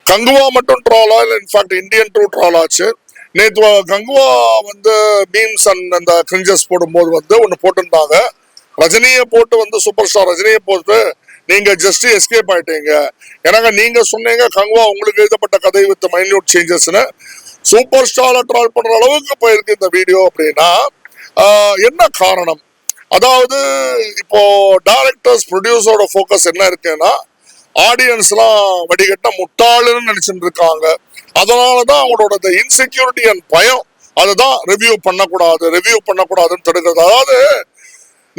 கங்குவா மட்டும் ட்ராலா இல்லை in fact Indian two troll ஆச்சு. நேற்று கங்குவா வந்து மீம்ஸ் அண்ட் அந்த கிரிஞ்சஸ் போடும்போது வந்து ஒன்று போட்டிருந்தாங்க. ரஜினியை போட்டு வந்து சூப்பர் ஸ்டார் ரஜினியை போட்டு நீங்க ஜஸ்ட் எஸ்கேப் ஆயிட்டீங்க, ஏன்னாங்க நீங்க சொன்னீங்க கங்குவா உங்களுக்கு எழுதப்பட்ட கதை வித் மைன்யூட் சேஞ்சஸ்ன்னு. சூப்பர் ஸ்டாரை ட்ரால் பண்ற அளவுக்கு போயிருக்கு இந்த வீடியோ. அப்படின்னா என்ன காரணம்? அதாவது இப்போ டைரக்டர்ஸ் ப்ரொடியூசரோட ஃபோக்கஸ் என்ன இருக்குன்னா ஆடியன்ஸ்லாம் வடிகட்ட முட்டாளுன்னு நினைச்சிட்டு இருக்காங்க. அதனாலதான் அவங்களோட இன்செக்யூரிட்டி அண்ட் பயம், அதுதான் ரிவ்யூ பண்ணக்கூடாதுன்னு தடுக்கிறது. அதாவது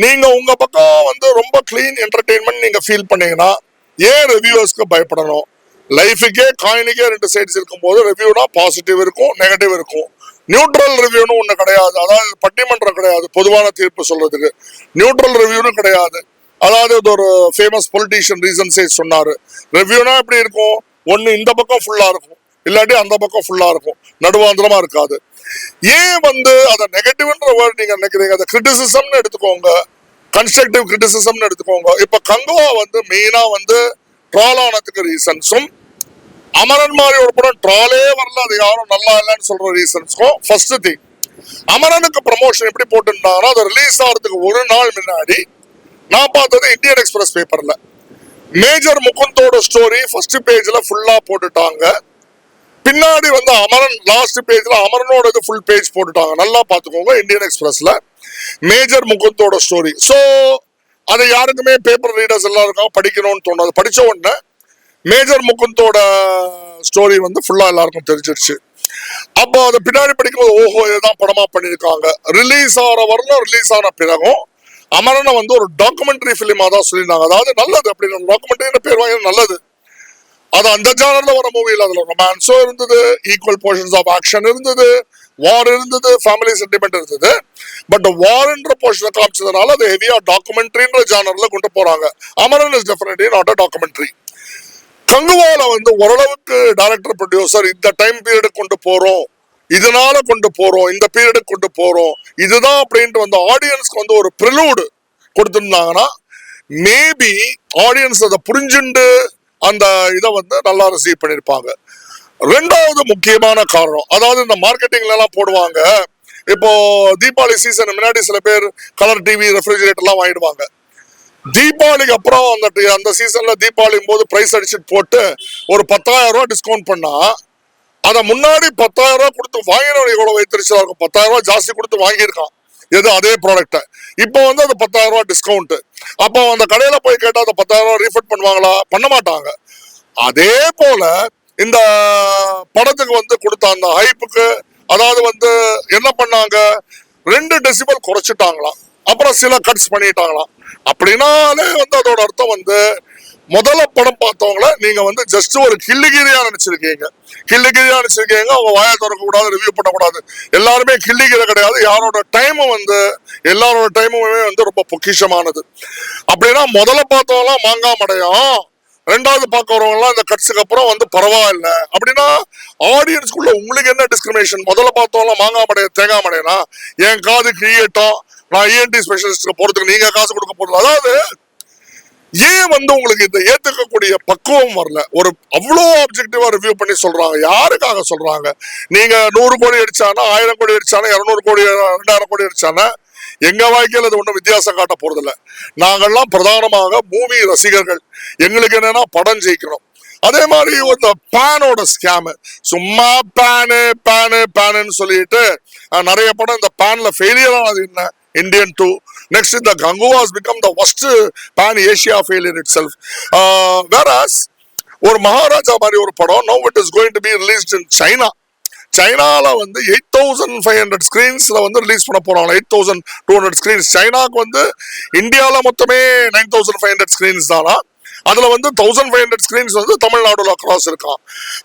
நீங்க உங்க பக்கம் வந்து ரொம்ப கிளீன் என்டர்டெயின்மெண்ட் நீங்க ஃபீல் பண்ணீங்கன்னா ஏன் ரிவ்யூவர்ஸ்க்கு பயப்படணும்? லைஃபுக்கே காயினுக்கே ரெண்டு சைட்ஸ் இருக்கும் போது ரிவ்யூனா பாசிட்டிவ் இருக்கும், நெகட்டிவ் இருக்கும். நியூட்ரல் ரிவ்யூன்னு ஒண்ணு கிடையாது. அதாவது பட்டிமன்றம் கிடையாது பொதுவான தீர்ப்பு சொல்றதுக்கு. நியூட்ரல் ரிவ்யூன்னு கிடையாது. அதாவது ஒரு ஃபேமஸ் பொலிட்டீஷியன் ரீசன்ஸே சொன்னாரு, ரிவ்யூனா எப்படி இருக்கும், ஒன்னு இந்த பக்கம் ஃபுல்லா இருக்கும், இல்லாட்டி அந்த பக்கம் ஃபுல்லா இருக்கும், நடுவாந்திரமா இருக்காது. ஏன் வந்து அதை நெகட்டிவ்ன்ற வேர்ட் நீங்க நினைக்கிறீங்க? அதை கிரிட்டிசிசம்னு எடுத்துக்கோங்க, கன்ஸ்ட்ரக்டிவ் கிரிட்டிசிசம்னு எடுத்துக்கோங்க. இப்ப கங்குவா வந்து மெயினா வந்து ட்ரால் ஆனதுக்கு ரீசன்ஸும், அமரன் மாதிரி ஒரு படம் ட்ராலே வரல அது யாரும் நல்லா இல்லைன்னு சொல்ற ரீசன்ஸ்க்கும் ஃபர்ஸ்ட் திங். அமரனுக்கு ப்ரமோஷன் எப்படி போட்டுருந்தாங்கன்னா அது ரிலீஸ் ஆகிறதுக்கு ஒரு நாள் முன்னாடி நான் பார்த்தது இந்தியன் எக்ஸ்பிரஸ் பேப்பர்ல மேஜர் முகுந்தோட ஸ்டோரி ஃபர்ஸ்ட் பேஜ்ல ஃபுல்லா போட்டுட்டாங்க. பின்னாடி வந்து அமரன் லாஸ்ட் பேஜ்ல அமரனோட இது ஃபுல் பேஜ் போட்டுட்டாங்க. நல்லா பாத்துக்கோங்க, இந்தியன் எக்ஸ்பிரஸ்ல மேஜர் முகுந்தோட ஸ்டோரி. ஸோ அதை யாருக்குமே பேப்பர் ரீடர்ஸ் எல்லாருக்கும் படிக்கணும்னு தோணுது. படிச்ச உடனே மேஜர் முகுந்தோட ஸ்டோரி வந்து ஃபுல்லா எல்லாருக்கும் தெரிஞ்சிருச்சு. அப்போ அதை பின்னாடி படிக்கும்போது ஓஹோ இதுதான் படமா பண்ணியிருக்காங்க. ரிலீஸ் ஆகிற வரலாம், ரிலீஸ் ஆன பிறகும் அமரனை வந்து ஒரு டாக்குமெண்ட்ரி பிலிமா தான் சொல்லியிருந்தாங்க. அதாவது நல்லது அப்படின்னு டாக்குமெண்ட்ரின்னு பேர் வாங்கி நல்லது. அது அந்த ஜானர்ல வர மூவியில் அதுல ரொமான்ஸும் இருந்தது, ஈக்குவல் போர்ஷன்ஸ் ஆஃப் ஆக்ஷன் இருந்தது, வார் இருந்தது, ஃபேமிலி சென்டிமெண்ட் இருந்தது. பட் வார்ன்ற போர்ஷனை காமிச்சதுனால அது ஹெவியா டாக்குமெண்ட்ரின்ற ஜானர்ல கொண்டு போறாங்க. Amaran is definitely not a documentary. கங்குவால வந்து ஓரளவுக்கு டைரக்டர் ப்ரொடியூசர் இந்த டைம் பீரியட் கொண்டு போறோம், இதனால கொண்டு போறோம், இந்த பீரியட் கொண்டு போறோம், இதுதான் அப்படின்ட்டு வந்து ஆடியன்ஸ்க்கு வந்து ஒரு ப்ரிலூடு கொடுத்திருந்தாங்கன்னா மேபி ஆடியன்ஸ் அதை புரிஞ்சுண்டு அந்த இதை வந்து நல்லா ரிசீவ் பண்ணிருப்பாங்க. ரெண்டாவது முக்கியமான காரணம், அதாவது இந்த மார்க்கெட்டிங்ல எல்லாம் போடுவாங்க. இப்போ தீபாவளி சீசன் முன்னாடி சில பேர் கலர் டிவி, ரெஃப்ரிஜரேட்டர் எல்லாம் வாங்கிடுவாங்க. தீபாவளிக்கு அப்புறம் அந்த சீசன்ல தீபாவளி போது பிரைஸ் அடிச்சுட்டு போட்டு ஒரு 10,000 ரூபாய் டிஸ்கவுண்ட் பண்ணா அதை முன்னாடி 10,000 ரூபாய் கொடுத்து வாங்கினவங்க எவ்வளவு வைத்திருச்சா இருக்கும்? 10,000 ரூபாய் ஜாஸ்தி கொடுத்து வாங்கியிருக்கான் எது அதே ப்ராடக்ட. இப்போ வந்து அது 10,000 ரூபாய் டிஸ்கவுண்ட். அப்போ அந்த கடையில போய் கேட்டா அந்த 10,000 ரூபாய் ரீஃபண்ட் பண்ணுவாங்களா? பண்ண மாட்டாங்க. அதே போல இந்த படத்துக்கு வந்து கொடுத்த அந்த ஹைப்புக்கு அதாவது வந்து என்ன பண்ணாங்க, 2 டெசிபல் குறைச்சிட்டாங்களாம், அப்புறம் சில கட்ஸ் பண்ணிட்டாங்களாம். அப்படின்னாலே வந்து அதோட அர்த்தம் வந்து முதல்ல படம் பார்த்தவங்கள நீங்க வந்து ஜஸ்ட் ஒரு கிள்ளிகிரியா நினைச்சிருக்கீங்க. அவங்க வாயை திறக்க கூடாது, ரிவ்யூ பண்ணக்கூடாது. எல்லாருமே கிள்ளிகிரி கிடையாது. யாரோட டைமும் வந்து எல்லாரோட டைமுமே வந்து ரொம்ப பொக்கிஷமானது. அப்படின்னா முதல்ல பார்த்தவங்களாம் மாங்காய் மடையும், ரெண்டாவது பார்க்க வரவங்கலாம் இந்த கட்ஸுக்கு அப்புறம் வந்து பரவாயில்ல. அப்படின்னா ஆடியன்ஸ்குள்ள உங்களுக்கு என்ன டிஸ்கிரிமினேஷன்? முதல்ல பார்த்தவங்களாம் மாங்காய் மடைய தேங்காய் மடையனா என் காது கிரியேட்டும் நான் இஎன்டி ஸ்பெஷலிஸ்ட் போறதுக்கு நீங்க காசு கொடுக்க போறது. அதாவது ஏன் வந்து உங்களுக்கு இந்த ஏத்துக்கக்கூடிய பக்குவம் வரல? ஒரு அவ்வளோ ஆப்ஜெக்டிவா ரிவ்யூ பண்ணி சொல்றாங்க. யாருக்காக சொல்றாங்க? நீங்க 100 கோடி அடிச்சானா, 1000 கோடி அடிச்சானா, 200 கோடி 2000 கோடி அடிச்சானா எங்க வாழ்க்கையில் அது ஒன்றும் வித்தியாசம் காட்ட போறது இல்லை. நாங்கள்லாம் பிரதானமாக மூவி ரசிகர்கள். எங்களுக்கு என்னன்னா படம் ஜெயிக்கணும். அதே மாதிரி இந்த பேனோட ஸ்கேமு, சும்மா பேனு சொல்லிட்டு நிறைய படம் இந்த பேன்ல ஃபெயிலியர் ஆனது என்ன? Indian 2. Next, the Ganguva has become the worst pan-Asia failure itself. Whereas, ஒரு மகாராஜா மாதிரி ஒரு படம் now it is going to be released in China. சைனால வந்து 8,500 ஸ்கிரீன்ஸ்ல வந்து ரிலீஸ் பண்ண போறாங்க. 8,200 ஸ்கிரீன்ஸ். சைனாக்கு வந்து இந்தியாவில் மொத்தமே 9,500 ஸ்கிரீன்ஸ் தானா. அதுல வந்து 1,500 ஸ்கிரீன்ஸ் வந்து தமிழ்நாடுல அக்ராஸ் இருக்கான்.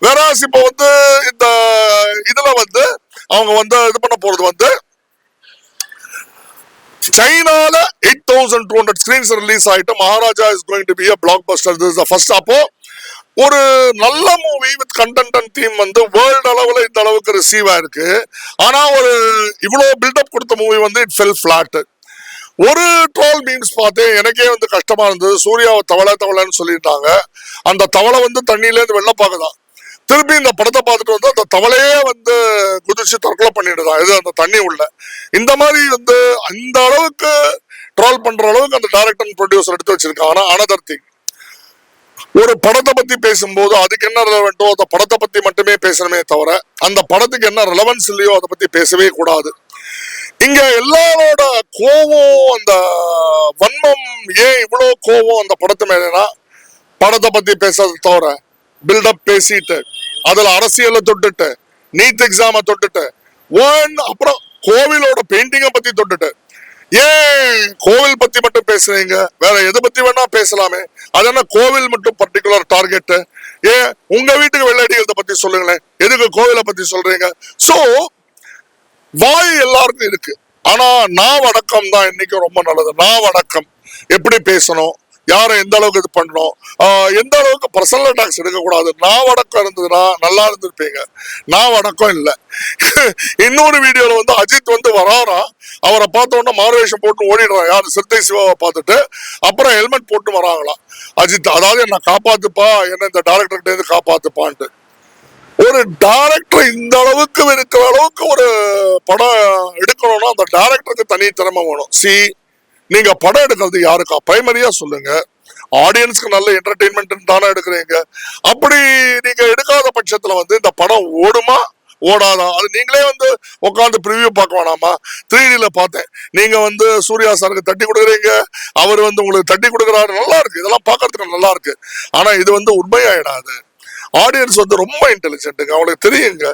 வேறாஸ் இப்போ வந்து இந்த இதுல வந்து அவங்க வந்து இது பண்ண போறது வந்து சைனால 8,200 ஸ்கிரீன்ஸ் ரிலீஸ் ஆயிட்டு Maharaja is going to be a blockbuster. This is the first. அப்போ ஒரு நல்ல movie with content and theme வந்து வேர்ல்டு அளவுல இந்த அளவுக்கு ரிசீவ் ஆயிருக்கு. ஆனா ஒரு இவ்வளவு பில்டப் கொடுத்த மூவி வந்து இட் ஃபெல் ஃபிளாட். ஒரு ட்ரோல் மீம்ஸ் பார்த்தேன், எனக்கே வந்து கஷ்டமா இருந்தது. சூர்யாவை தவளைன்னு சொல்லிட்டாங்க. அந்த தவளை வந்து தண்ணியில இருந்து வெள்ளப்பாக்குதான். திருப்பி இந்த படத்தை பார்த்துட்டு வந்து அந்த தவளையே வந்து குதிச்சு தற்கொலை பண்ணிடுதான் இது அந்த தண்ணி உள்ள. இந்த மாதிரி வந்து அந்த அளவுக்கு ட்ரால் பண்ற அளவுக்கு அந்த டைரக்டர் ப்ரொடியூசர் எடுத்து வச்சிருக்காங்க. ஆனா அனதர் திங், ஒரு படத்தை பத்தி பேசும்போது அதுக்கு என்ன ரெலவெண்டோ அந்த படத்தை பத்தி மட்டுமே பேசணுமே தவிர அந்த படத்துக்கு என்ன ரெலவன்ஸ் இல்லையோ அதை பத்தி பேசவே கூடாது. இங்க எல்லாரோட கோவம், அந்த வன்மம், ஏன் இவ்வளவு கோவம் அந்த படத்து மேலனா படத்தை பத்தி பேசுறதை தவிர பில்டப் பேசிட்டு அதுல அரசியலை தொட்டுட்டு நீட் எக்ஸாம தொட்டுட்டு அப்புறம் கோவிலோட பெயிண்டிங்கை பத்தி தொட்டுட்டு ஏன் கோவில் பத்தி மட்டும் பேசுறீங்க? வேற எதை பத்தி வேணா பேசலாமே. அது என்ன கோவில் மட்டும் பர்டிகுலர் டார்கெட்? ஏன் உங்க வீட்டுக்கு வெள்ளடிக்கிறத பத்தி சொல்லுங்களேன், எதுக்கு கோவிலை பத்தி சொல்றீங்க? சோ வாய் எல்லாருக்கும் இருக்கு, ஆனா நான் அடக்கம் தான் இன்னைக்கு ரொம்ப நல்லது. நான் அடக்கம் எப்படி பேசணும், யாரை எந்த அளவுக்கு இது பண்ணணும், எந்த அளவுக்கு பர்சனல் அட்டாக்ஸ் எடுக்கக்கூடாது. நான் அடக்கம் இருந்ததுன்னா நல்லா இருந்திருப்பீங்க. நான் அடக்கம் இல்லை. இன்னொரு வீடியோல வந்து அஜித் வந்து வராரா, அவரை பார்த்த உடனே மார்வேஷம் போட்டு ஓடிடுறான் யாரு, சிறுத்தை சிவாவை பார்த்துட்டு. அப்புறம் ஹெல்மெட் போட்டு வராங்களாம் அஜித், அதாவது என்ன காப்பாத்துப்பா, என்ன இந்த டைரக்டர்கிட்ட இருந்து காப்பாத்துப்பான்ட்டு. ஒரு டைரக்டர் இந்த அளவுக்கு இருக்கிற அளவுக்கு ஒரு படம் எடுக்கணும்னா அந்த டைரக்டருக்கு தனி திறமை வேணும். நீங்க படம் எடுக்கிறது யாருக்கா பிரைமரியா சொல்லுங்க, ஆடியன்ஸ்க்கு நல்ல என்டர்டெயின்மெண்ட் தானே எடுக்கிறீங்க. அப்படி நீங்க எடுக்காத பட்சத்துல வந்து இந்த படம் ஓடுமா ஓடாதான் அது நீங்களே வந்து உட்காந்து ப்ரிவியூ பார்க்க வேணாமா? 3Dல பார்த்தேன், நீங்க வந்து சூர்யா சாருக்கு தட்டி கொடுக்குறீங்க, அவர் வந்து உங்களுக்கு தட்டி கொடுக்குறாரு, நல்லா இருக்கு, இதெல்லாம் பார்க்கறதுக்கு நல்லா இருக்கு. ஆனா இது வந்து உண்மையாயிடாது. ஆடியன்ஸ் வந்து ரொம்ப இன்டெலிஜென்ட்டுங்க, அவங்களுக்கு தெரியுங்க